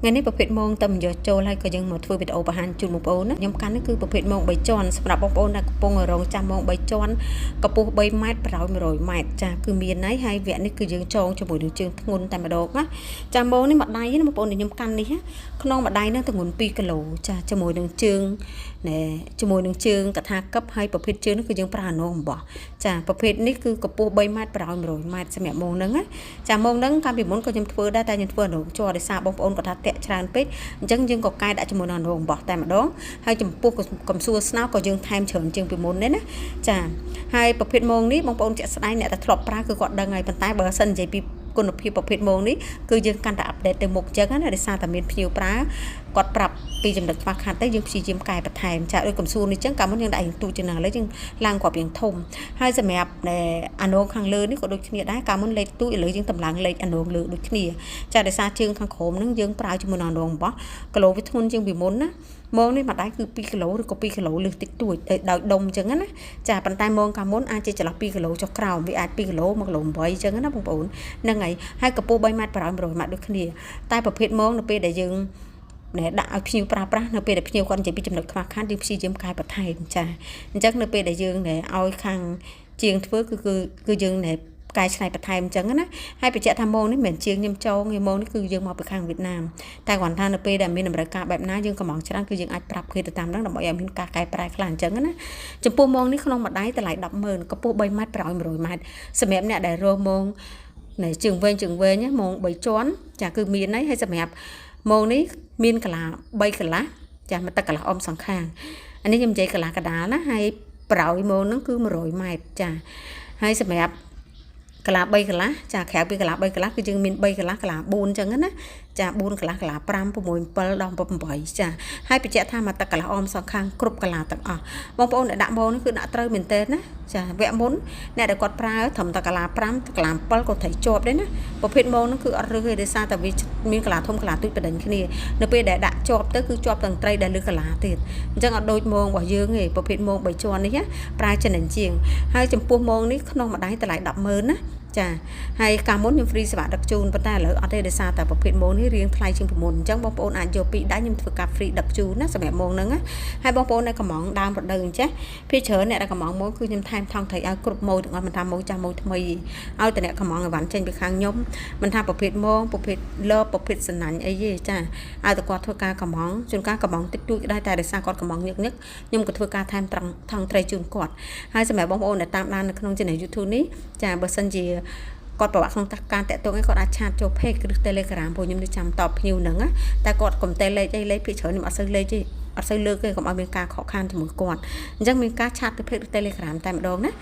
ngày nay ប្រភេទមងតែមិនយកចូលហើយក៏យើងមកធ្វើវីដេអូបង្ហាញជូនបងប្អូនណាខ្ញុំកាន់នេះគឺប្រភេទមង3ជាន់សម្រាប់បងប្អូនដែលកំពុងរងចាំមង3ជាន់កម្ពស់3ម៉ែត្រប្រោយ100ម៉ែត្រចាគឺមានហើយវគ្គនេះគឺយើងចងជាមួយនឹងជើងធ្ងន់តែម្ដងណាចាមងនេះមួយដៃណាបងប្អូនខ្ញុំកាន់នេះក្នុងមួយដៃនឹងទម្ងន់2គីឡូចាជាមួយនឹងជើងណែជាមួយនឹងជើងកថាកឹបហើយប្រភេទជើងនេះគឺយើងប្រើអណងអំបោះចាប្រភេទនេះគឺកម្ពស់3ម៉ែត្រប្រោយ100ម៉ែត្រសម្រាប់មងហ្នឹងណាចាមងហ្នឹងកាលពីមុនក៏ខ្ញុំធ្វើដែរតែខ្ញុំធ្វើអណងជាប់ដោយសារបងប្អូនគាត់ថាតាក់ច្រើនពេកអញ្ចឹងយើងក៏កែដាក់ជាមួយនឹងអណងអំបោះតែម្ដងហើយចំពោះកំសួរស្នោក៏យើងថែមច្រើនជាងពីមុនដែរណាចាហើយប្រភេទមងនេះបងប្អូនជាក់ស្ដែងអ្នកដែលធ្លាប់ប្រើគឺគាត់ដឹងហើយប៉ុន្តែបើសិននិយាយពីគុណភាពប្រភេទមងនេះគឺយើងកាន់តែអាប់ដេតទៅមុខអញ្ចឹងណាដោយសារតែមានភ្ញៀវប្រើគាត់ប្រាប់ពីចំណុចខ្វះខាតទៅយើងព្យាយាមកែបន្ថែមចាដូចកំសួរនេះអញ្ចឹងកាលមុនយើងដាក់ទូចណាស់ឥឡូវយើងឡើងគាត់រៀងធំហើយសម្រាប់អាណងខាងលើនេះក៏ដូចគ្នាដែរកាលមុនលេខទូចឥឡូវយើងតម្លើងលេខអាណងលើដូចគ្នាចាដោយសារជើងខាងក្រោមហ្នឹងយើងប្រើជាមួយនឹងអាណងរបស់គីឡូវាធ្ងន់ជាងពីមុនណាមងនេះមួយដៃគឺ2គីឡូឬក៏2គីឡូលើសតិចតួចដោយដុំអញ្ចឹងណាចាប៉ុន្តែមងកាលមុនអាចជាចន្លោះ2គីឡូចុះក្រោមវាអាច2គីឡូ1គីឡូ8អញ្ចឹងណាបងប្អូនហ្នឹងហើយកម្ពស់3ម៉ែត្រប្រហែល100ម៉ែត្រដូចគ្នាតែប្រភេទមងនៅពេលដែលយើងដាក់ឲ្យភ្ញៀវប្រើប្រាស់នៅពេលដែលភ្ញៀវគាត់និយាយពីចំណុចខ្វះខាតយើងព្យាយាមកែបន្ថែមចាអញ្ចឹងនៅពេលដែលយើងឲ្យខាងជាងធ្វើគឺយើងកែច្នៃបន្ថែមអញ្ចឹងណាហើយបញ្ជាក់ថាម៉ូងនេះមិនមែនជាងខ្ញុំចងទេម៉ូងនេះគឺយើងមកពីខាងវៀតណាមតែគ្រាន់ថានៅពេលដែលមានតម្រូវការបែបណាយើងកំងច្រើនគឺយើងអាចប្រាប់គេទៅតាមហ្នឹងដើម្បីឲ្យមានការកែប្រែខ្លះអញ្ចឹងណាចំពោះម៉ូងនេះក្នុងមួយដៃតម្លៃ100,000កម្ពស់3ម៉ែត្រប្រហែល100ម៉ែត្រសម្រាប់អ្នកដែលរកម៉ូងជើងវែងម៉ូង3ជាន់ចាគឺមានហើយសម្រាប់ម៉ូងនេះមានកន្លះ3កន្លះចាមកទឹកកន្លះអមសងខាងអានេះខ្ញុំនិយាយកន្លះកដាលណាហើយប្រោយម៉ូងហ្នឹងគឺ100ម៉ែត្រចាហើយសម្រាប់កន្លះ3កន្លះចាក្រៅពីកន្លះ3កន្លះគឺយើងមាន3កន្លះកន្លះ4អញ្ចឹងណាចា4កន្លះកន្លះ5 6 7ដល់8ចាហើយបញ្ជាក់ថាមកទឹកកន្លះអមសងខាងគ្រប់កន្លះទាំងអស់បងប្អូនដែលដាក់ម៉ូនេះគឺដាក់ត្រូវមែនតើណាចាវគ្គមុនអ្នកដែលគាត់ប្រើត្រឹមតែកន្លះ5កន្លះ7ក៏ត្រូវជាប់ដែរណាប្រភេទម៉ូហ្នឹងគឺអត់រើសទេដោយសារតែវាមានកន្លះធំកន្លះទូចបដិញគ្នានៅពេលដែលដាក់ជាប់ទៅគឺជាប់ទាំងត្រីដែលលើកន្លះទៀតអញ្ចឹងអត់ដូចម៉ូងរបស់យើងទេប្រភេទម៉ូង3ជាន់នេះប្រើចំណេញជាងហើយចំពោះម៉ូងនេះក្នុងមួយដៃតម្លៃ100,000ណាចាហើយកាលមុនខ្ញុំ free សេវាដឹកជូនប៉ុន្តែឥឡូវអត់ទេដោយសារតែប្រភេទម៉ូងនេះរៀងថ្លៃជាងពីមុនអញ្ចឹងបងប្អូនអាចយកពីដៃខ្ញុំធ្វើការ free ដឹកជូនណាសម្រាប់ម៉ូងហ្នឹងណាហើយបងប្អូនដែលកំងដើមរដូវអញ្ចឹងភាគច្រើនអ្នកដែលកំងម៉ូងគឺខ្ញុំថែមថងត្រីឲ្យគ្រប់ម៉ូទាំងអស់មិនថាម៉ូចាស់ម៉ូថ្មីឲ្យតែអ្នកកំងឲ្យវ៉ាន់ចេញពីខាងខ្ញុំមិនថាប្រភេទម៉ូងប្រភេទលើប្រភេទសណាញ់អីទេចាឲ្យតែគាត់ធ្វើការកំងជួនកាលកំងតិចតួចក៏ដែរតែដោយសារគាត់កំងញឹកខ្ញុំក៏ធ្វើការថែមថងត្រីជូនគាត់ហើយសម្រាប់បងប្អូនដែលតាមដាននៅក្នុង channel YouTube នេះចាបើសិនជាគាត់ប្រវត្តិក្នុងការតាក់ទងគាត់អាចឆាតចូល page ឬ Telegram ព្រោះខ្ញុំនឹងចាំតបភ្ញៀវហ្នឹងតែគាត់កុំតែលេខភាគច្រើនខ្ញុំអត់សូវលេខទេអត់សូវលើកទេកុំឲ្យមានការខកខានជាមួយគាត់អញ្ចឹងមានការឆាតទៅ page ឬ Telegram តែម្ដងណា